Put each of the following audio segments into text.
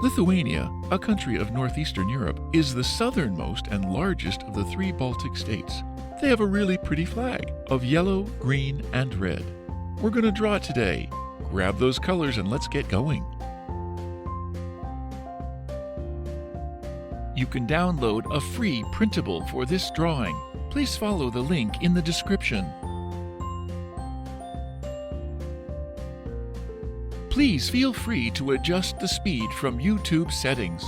Lithuania, a country of northeastern Europe, is the southernmost and largest of the three Baltic states. They have a really pretty flag of yellow, green, and red. We're going to draw it today. Grab those colors and let's get going. You can download a free printable for this drawing. Please follow the link in the description. Please feel free to adjust the speed from YouTube settings.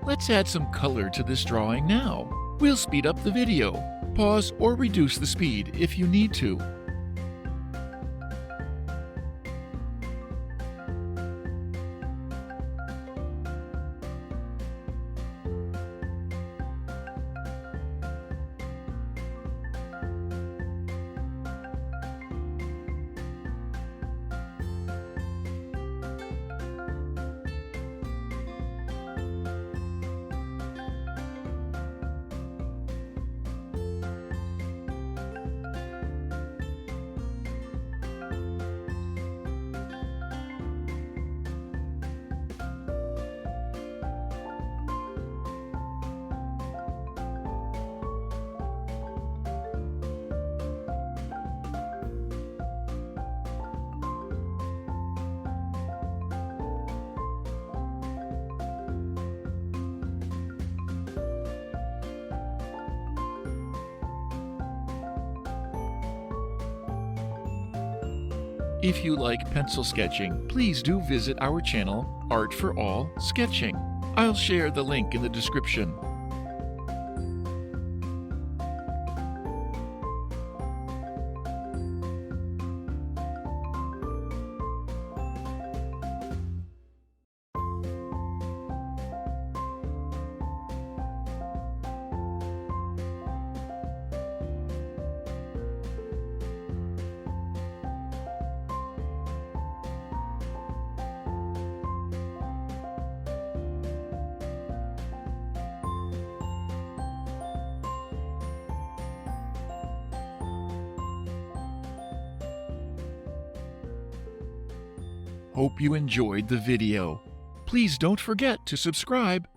Let's add some color to this drawing now. We'll speed up the video. Pause or reduce the speed if you need to. If you like pencil sketching, please do visit our channel, Art for All Sketching. I'll share the link in the description. Hope you enjoyed the video. Please don't forget to subscribe